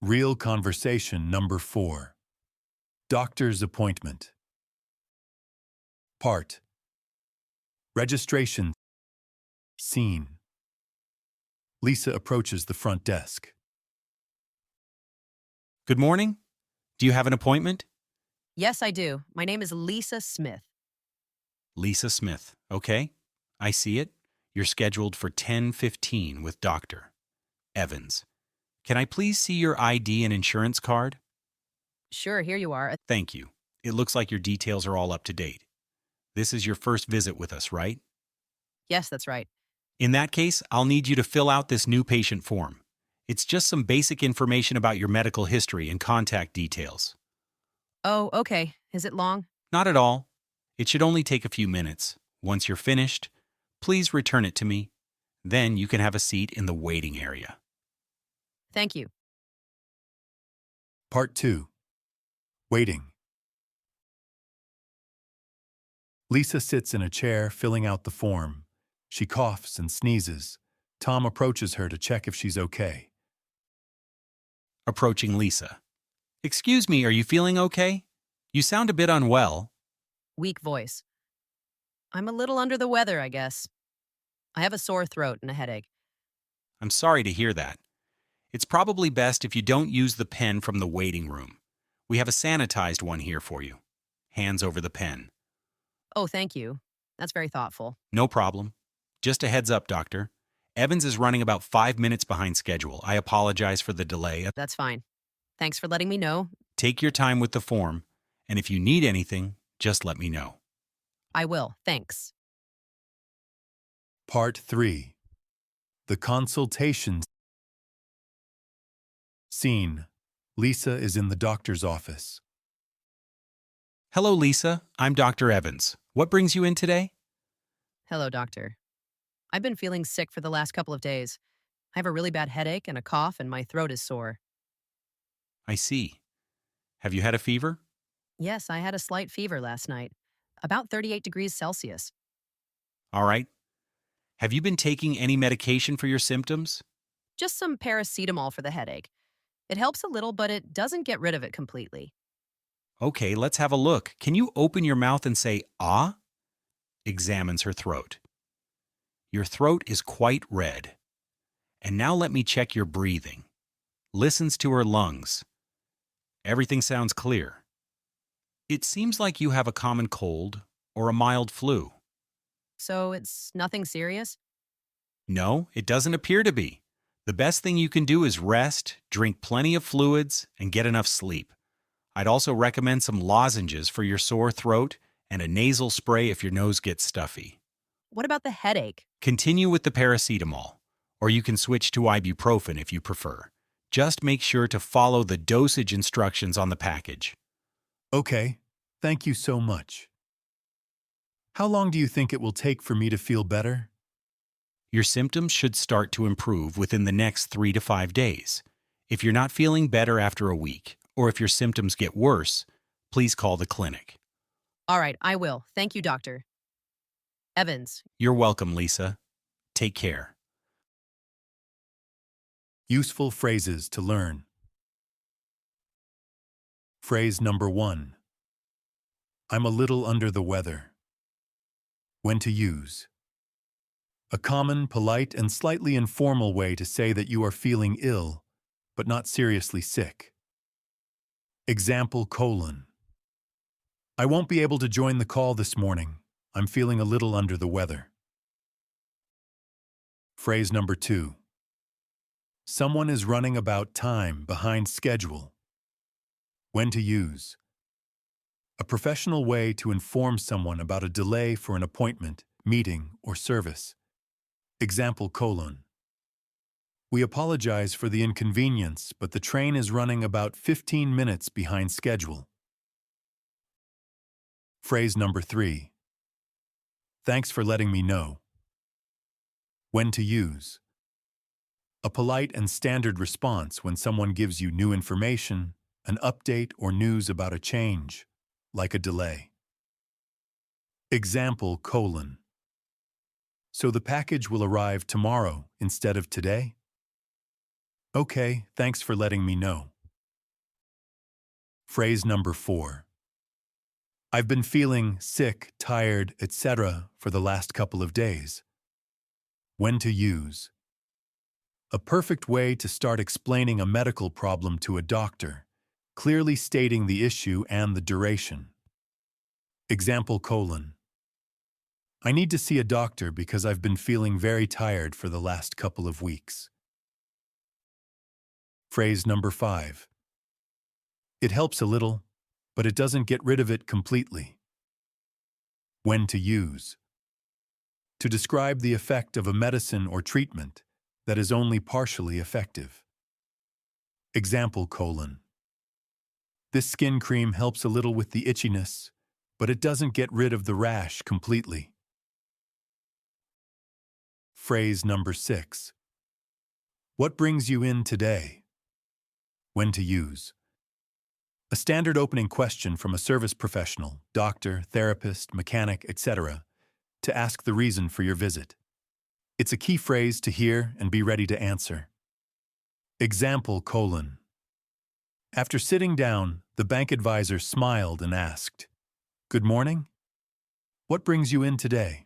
Real conversation number 4. Doctor's appointment. Part. Registration. Scene. Lisa approaches the front desk. Good morning. Do you have an appointment? Yes, I do. My name is Lisa Smith. Lisa Smith. Okay. I see it. You're scheduled for 10:15 with Dr. Evans. Can I please see your ID and insurance card? Sure, here you are. Thank you. It looks like your details are all up to date. This is your first visit with us, right? Yes, that's right. In that case, I'll need you to fill out this new patient form. It's just some basic information about your medical history and contact details. Oh, okay. Is it long? Not at all. It should only take a few minutes. Once you're finished, please return it to me. Then you can have a seat in the waiting area. Thank you. Part 2. Waiting. Lisa sits in a chair, filling out the form. She coughs and sneezes. Tom approaches her to check if she's okay. Approaching Lisa. Excuse me, are you feeling okay? You sound a bit unwell. Weak voice. I'm a little under the weather, I guess. I have a sore throat and a headache. I'm sorry to hear that. It's probably best if you don't use the pen from the waiting room. We have a sanitized one here for you. Hands over the pen. Oh, thank you. That's very thoughtful. No problem. Just a heads up, Doctor. Evans is running about 5 minutes behind schedule. I apologize for the delay. That's fine. Thanks for letting me know. Take your time with the form, and if you need anything, just let me know. I will. Thanks. Part 3. The consultation. Scene. Lisa is in the doctor's office. Hello, Lisa. I'm Dr. Evans. What brings you in today? Hello, doctor. I've been feeling sick for the last couple of days. I have a really bad headache and a cough, and my throat is sore. I see. Have you had a fever? Yes, I had a slight fever last night, about 38 degrees Celsius. All right. Have you been taking any medication for your symptoms? Just some paracetamol for the headache. It helps a little, but it doesn't get rid of it completely. Okay, let's have a look. Can you open your mouth and say, ah? Examines her throat. Your throat is quite red. And now let me check your breathing. Listens to her lungs. Everything sounds clear. It seems like you have a common cold or a mild flu. So it's nothing serious? No, it doesn't appear to be. The best thing you can do is rest, drink plenty of fluids, and get enough sleep. I'd also recommend some lozenges for your sore throat and a nasal spray if your nose gets stuffy. What about the headache? Continue with the paracetamol, or you can switch to ibuprofen if you prefer. Just make sure to follow the dosage instructions on the package. Okay, thank you so much. How long do you think it will take for me to feel better? Your symptoms should start to improve within the next 3 to 5 days. If you're not feeling better after a week, or if your symptoms get worse, please call the clinic. All right, I will. Thank you, doctor. Evans. You're welcome, Lisa. Take care. Useful phrases to learn. Phrase number 1. I'm a little under the weather. When to use. A common, polite, and slightly informal way to say that you are feeling ill, but not seriously sick. Example: I won't be able to join the call this morning. I'm feeling a little under the weather. Phrase number 2. Someone is running about time, behind schedule. When to use. A professional way to inform someone about a delay for an appointment, meeting, or service. Example: We apologize for the inconvenience, but the train is running about 15 minutes behind schedule. Phrase number 3. Thanks for letting me know. When to use. A polite and standard response when someone gives you new information, an update, or news about a change, like a delay. Example: So the package will arrive tomorrow instead of today? Okay, thanks for letting me know. Phrase number 4. I've been feeling sick, tired, etc. for the last couple of days. When to use. A perfect way to start explaining a medical problem to a doctor, clearly stating the issue and the duration. Example: I need to see a doctor because I've been feeling very tired for the last couple of weeks. Phrase number 5. It helps a little, but it doesn't get rid of it completely. When to use. To describe the effect of a medicine or treatment that is only partially effective. Example: This skin cream helps a little with the itchiness, but it doesn't get rid of the rash completely. Phrase number 6. What brings you in today? When to use. A standard opening question from a service professional, doctor, therapist, mechanic, etc., to ask the reason for your visit. It's a key phrase to hear and be ready to answer. Example: After sitting down, the bank advisor smiled and asked, "Good morning? What brings you in today?"